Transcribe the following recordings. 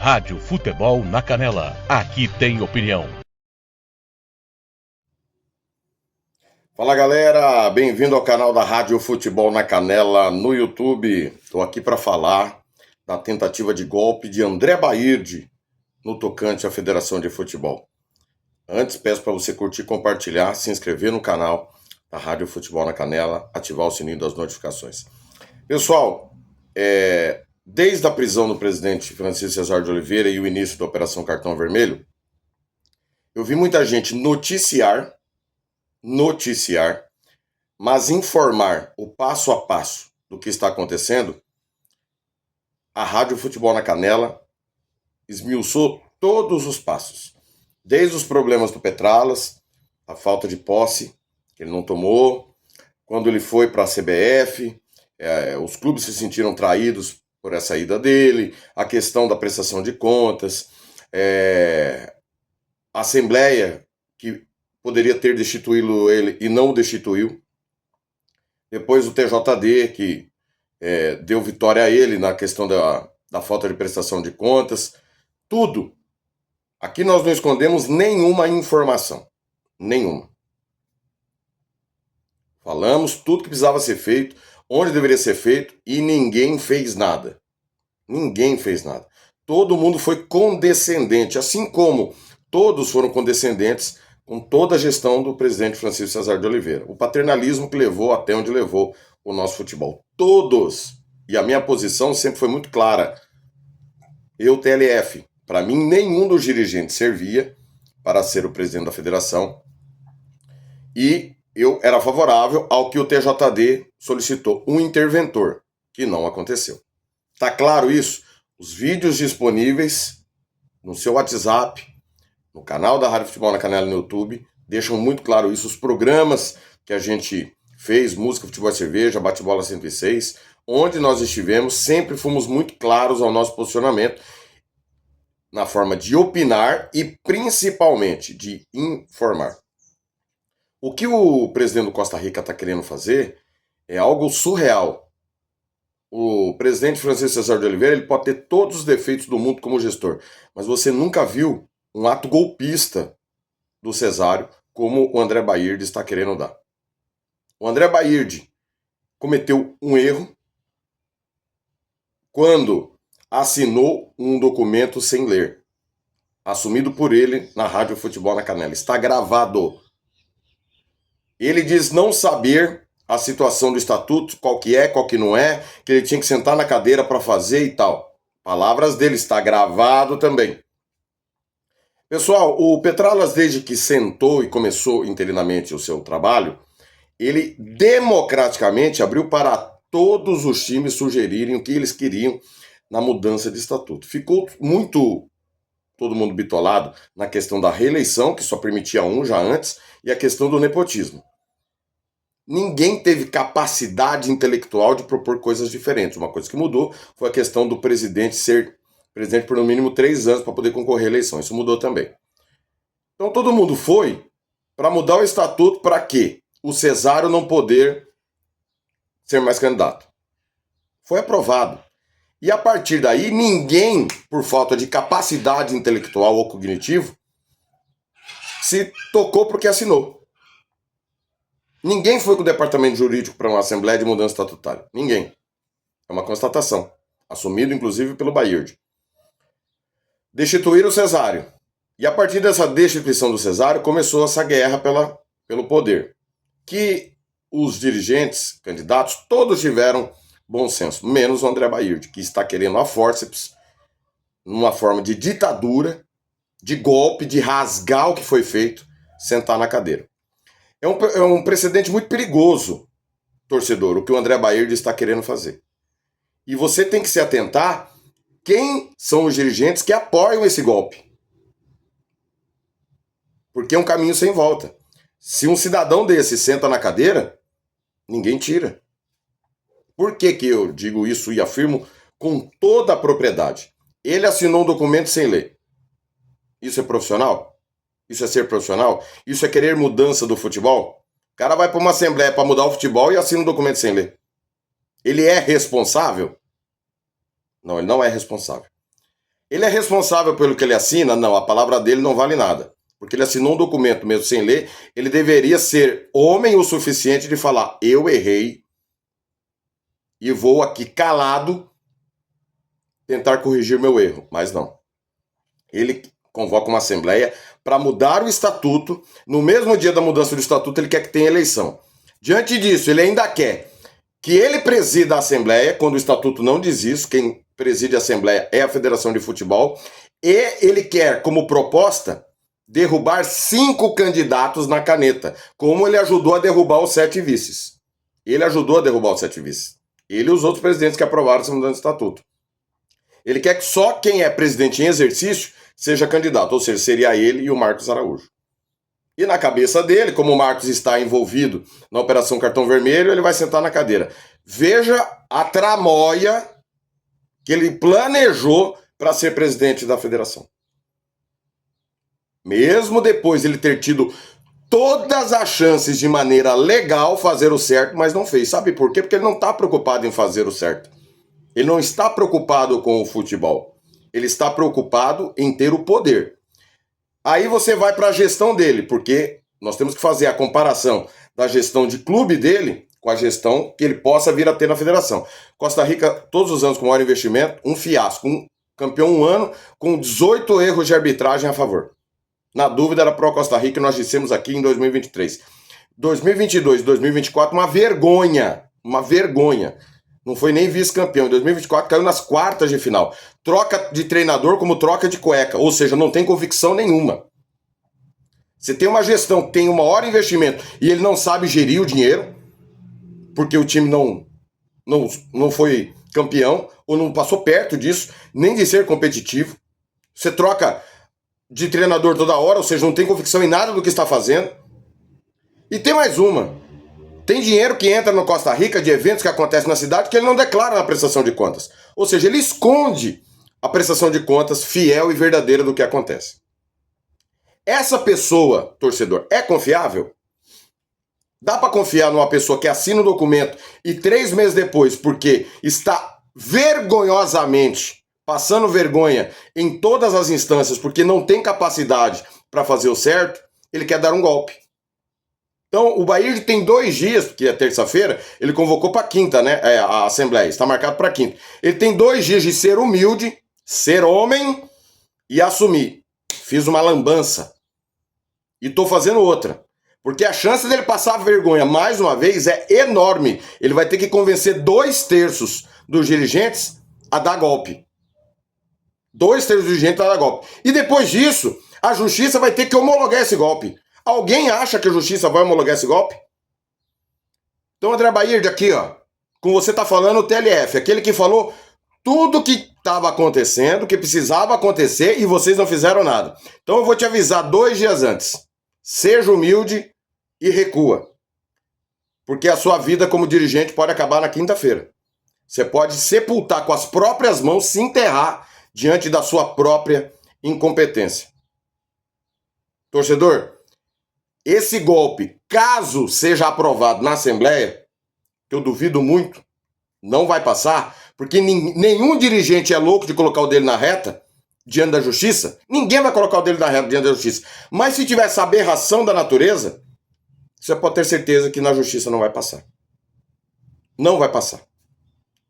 Rádio Futebol na Canela. Aqui tem opinião. Fala galera, bem-vindo ao canal da Rádio Futebol na Canela no YouTube. Estou aqui para falar da tentativa de golpe de André Baird no tocante à Federação de Futebol. Antes, peço para você curtir, compartilhar, se inscrever no canal da Rádio Futebol na Canela, ativar o sininho das notificações. Pessoal, desde a prisão do presidente Francisco Cesar de Oliveira e o início da Operação Cartão Vermelho, eu vi muita gente noticiar, mas informar o passo a passo do que está acontecendo. A Rádio Futebol na Canela esmiuçou todos os passos, desde os problemas do Petralas, a falta de posse que ele não tomou, quando ele foi para a CBF, os clubes se sentiram traídos por essa ida dele, a questão da prestação de contas, a Assembleia que poderia ter destituído ele e não o destituiu, depois o TJD que deu vitória a ele na questão da falta de prestação de contas, tudo. Aqui nós não escondemos nenhuma informação, nenhuma. Falamos tudo que precisava ser feito, onde deveria ser feito e ninguém fez nada. Ninguém fez nada. Todo mundo foi condescendente, assim como todos foram condescendentes com toda a gestão do presidente Francisco Cesar de Oliveira. O paternalismo que levou até onde levou o nosso futebol. Todos. E a minha posição sempre foi muito clara. Eu, TLF, para mim, nenhum dos dirigentes servia para ser o presidente da federação. E eu era favorável ao que o TJD solicitou, um interventor, que não aconteceu. Tá claro isso? Os vídeos disponíveis no seu WhatsApp, no canal da Rádio Futebol na Canela no YouTube, deixam muito claro isso. Os programas que a gente fez, Música, Futebol e Cerveja, Bate-Bola 106, onde nós estivemos, sempre fomos muito claros ao nosso posicionamento, na forma de opinar e principalmente de informar. O que o presidente do Costa Rica está querendo fazer é algo surreal. O presidente Francisco Cesar de Oliveira ele pode ter todos os defeitos do mundo como gestor, mas você nunca viu um ato golpista do Cesário como o André Baird está querendo dar. O André Baird cometeu um erro quando assinou um documento sem ler, assumido por ele na Rádio Futebol na Canela. Está gravado. Ele diz não saber a situação do estatuto, qual que não é, que ele tinha que sentar na cadeira para fazer e tal. Palavras dele, está gravado também. Pessoal, o Petralas, desde que sentou e começou interinamente o seu trabalho, ele democraticamente abriu para todos os times sugerirem o que eles queriam na mudança de estatuto. Ficou muito todo mundo bitolado na questão da reeleição, que só permitia um já antes, e a questão do nepotismo. Ninguém teve capacidade intelectual de propor coisas diferentes. Uma coisa que mudou foi a questão do presidente ser presidente por no mínimo 3 anos para poder concorrer à eleição. Isso mudou também. Então todo mundo foi para mudar o estatuto para quê? O Cesário não poder ser mais candidato. Foi aprovado. E a partir daí, ninguém, por falta de capacidade intelectual ou cognitivo, se tocou porque assinou. Ninguém foi com o departamento jurídico para uma assembleia de mudança estatutária. Ninguém. É uma constatação. Assumido, inclusive, pelo Baird. Destituíram o Cesário. E a partir dessa destituição do Cesário, começou essa guerra pelo poder. Que os dirigentes, candidatos, todos tiveram bom senso. Menos o André Baird, que está querendo a fórceps, numa forma de ditadura, de golpe, de rasgar o que foi feito, sentar na cadeira. É um precedente muito perigoso, torcedor, o que o André Baird está querendo fazer. E você tem que se atentar quem são os dirigentes que apoiam esse golpe. Porque é um caminho sem volta. Se um cidadão desse senta na cadeira, ninguém tira. Por que eu digo isso e afirmo com toda a propriedade? Ele assinou um documento sem ler. Isso é profissional? Isso é ser profissional? Isso é querer mudança do futebol? O cara vai para uma assembleia para mudar o futebol e assina um documento sem ler. Ele é responsável? Não, ele não é responsável. Ele é responsável pelo que ele assina? Não, a palavra dele não vale nada. Porque ele assinou um documento mesmo sem ler, ele deveria ser homem o suficiente de falar, eu errei e vou aqui calado tentar corrigir meu erro. Mas não. Ele convoca uma assembleia para mudar o estatuto. No mesmo dia da mudança do estatuto, ele quer que tenha eleição. Diante disso, ele ainda quer que ele presida a assembleia, quando o estatuto não diz isso, quem preside a assembleia é a Federação de Futebol, e ele quer, como proposta, derrubar 5 candidatos na caneta, como ele ajudou a derrubar os 7 vices. Ele ajudou a derrubar os 7 vices. Ele e os outros presidentes que aprovaram essa mudança de estatuto. Ele quer que só quem é presidente em exercício seja candidato, ou seja, seria ele e o Marcos Araújo. E na cabeça dele, como o Marcos está envolvido na Operação Cartão Vermelho, ele vai sentar na cadeira. Veja a tramóia que ele planejou para ser presidente da federação. Mesmo depois de ele ter tido todas as chances de maneira legal fazer o certo, mas não fez. Sabe por quê? Porque ele não está preocupado em fazer o certo. Ele não está preocupado com o futebol. Ele está preocupado em ter o poder. Aí você vai para a gestão dele, porque nós temos que fazer a comparação da gestão de clube dele com a gestão que ele possa vir a ter na federação. Costa Rica, todos os anos com maior investimento, um fiasco, um campeão um ano com 18 erros de arbitragem a favor. Na dúvida era pró Costa Rica e nós dissemos aqui em 2023. 2022, 2024, uma vergonha. Não foi nem vice-campeão. Em 2024 caiu nas quartas de final. Troca de treinador como troca de cueca. Ou seja, não tem convicção nenhuma. Você tem uma gestão que tem um maior investimento e ele não sabe gerir o dinheiro, porque o time não foi campeão, ou não passou perto disso, nem de ser competitivo. Você troca de treinador toda hora, ou seja, não tem convicção em nada do que está fazendo. E tem mais uma. Tem dinheiro que entra no Costa Rica de eventos que acontecem na cidade que ele não declara na prestação de contas. Ou seja, ele esconde a prestação de contas fiel e verdadeira do que acontece. Essa pessoa, torcedor, é confiável? Dá para confiar numa pessoa que assina o documento e 3 meses depois, porque está vergonhosamente passando vergonha em todas as instâncias, porque não tem capacidade para fazer o certo, ele quer dar um golpe. Então, o Bahia tem 2 dias, porque é terça-feira, ele convocou para quinta, né? A Assembleia, está marcado para quinta. Ele tem 2 dias de ser humilde, ser homem e assumir. Fiz uma lambança. E estou fazendo outra. Porque a chance dele passar vergonha mais uma vez é enorme. Ele vai ter que convencer 2/3 dos dirigentes a dar golpe. 2/3 dos dirigentes a dar golpe. E depois disso, a justiça vai ter que homologar esse golpe. Alguém acha que a justiça vai homologar esse golpe? Então, André Baird, aqui, ó, com você tá falando o TLF, aquele que falou tudo que estava acontecendo, que precisava acontecer e vocês não fizeram nada. Então eu vou te avisar 2 dias antes. Seja humilde e recua. Porque a sua vida como dirigente pode acabar na quinta-feira. Você pode sepultar com as próprias mãos, se enterrar diante da sua própria incompetência. Torcedor, esse golpe, caso seja aprovado na Assembleia, que eu duvido muito, não vai passar, porque nenhum dirigente é louco de colocar o dele na reta diante da justiça. Ninguém vai colocar o dele na reta diante da justiça. Mas se tiver essa aberração da natureza, você pode ter certeza que na justiça não vai passar. Não vai passar.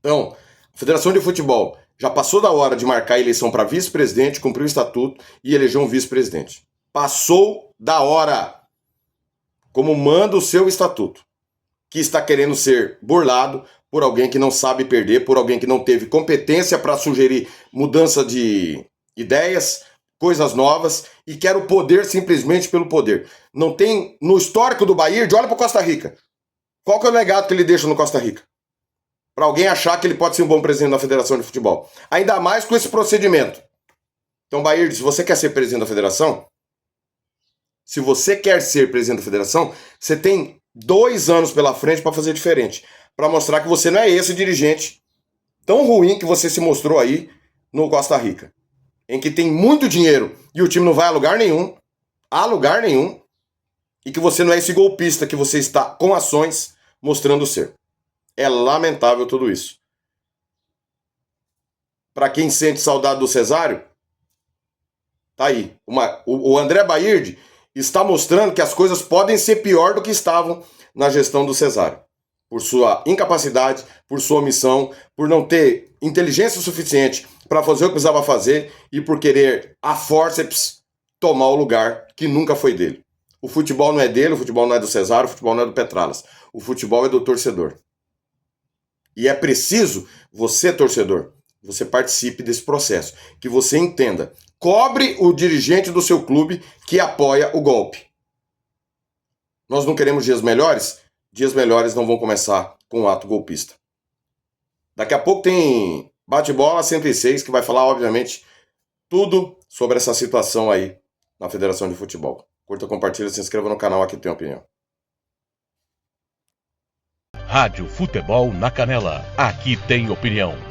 Então, a Federação de Futebol já passou da hora de marcar a eleição para vice-presidente, cumprir o estatuto e eleger um vice-presidente. Passou da hora. Como manda o seu estatuto, que está querendo ser burlado por alguém que não sabe perder, por alguém que não teve competência para sugerir mudança de ideias, coisas novas, e quer o poder simplesmente pelo poder. Não tem, no histórico do Bahia, olha para o Costa Rica. Qual que é o legado que ele deixa no Costa Rica? Para alguém achar que ele pode ser um bom presidente da Federação de Futebol. Ainda mais com esse procedimento. Então, Bahia, se você quer ser presidente da federação, se você quer ser presidente da federação, você tem 2 anos pela frente para fazer diferente. Para mostrar que você não é esse dirigente tão ruim que você se mostrou aí no Costa Rica. Em que tem muito dinheiro e o time não vai a lugar nenhum. E que você não é esse golpista que você está com ações mostrando ser. É lamentável tudo isso. Para quem sente saudade do Cesário, Tá aí. O André Baird está mostrando que as coisas podem ser pior do que estavam na gestão do Cesário. Por sua incapacidade, por sua omissão, por não ter inteligência suficiente para fazer o que precisava fazer e por querer a forceps tomar o lugar que nunca foi dele. O futebol não é dele, o futebol não é do Cesário, o futebol não é do Petralas. O futebol é do torcedor. E é preciso, você, torcedor, você participe desse processo, que você entenda. Cobre o dirigente do seu clube que apoia o golpe. Nós não queremos dias melhores? Dias melhores não vão começar com um ato golpista. Daqui a pouco tem Bate-Bola 106, que vai falar, obviamente, tudo sobre essa situação aí na Federação de Futebol. Curta, compartilha, se inscreva no canal, Aqui Tem Opinião. Rádio Futebol na Canela. Aqui tem opinião.